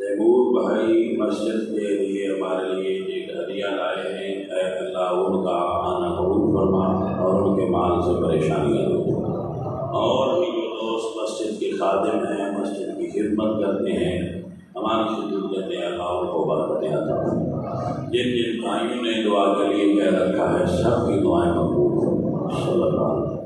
तैमूर भाई मस्जिद के लिए हमारे लिए एक हदिया लाए हैं। ऐ अल्लाह उनका माल से परेशानियाँ दूर। और भी जो दोस्त मस्जिद के खादिम हैं, मस्जिद की खिदमत करते हैं, हमारी खिदमत अल्लाह को बरकतें अता फरमाए। जिन जिन भाइयों ने दुआ के लिए कह रखा है, सब की दुआएं कबूल हो। सल्लल्लाहु अलैहि वसल्लम।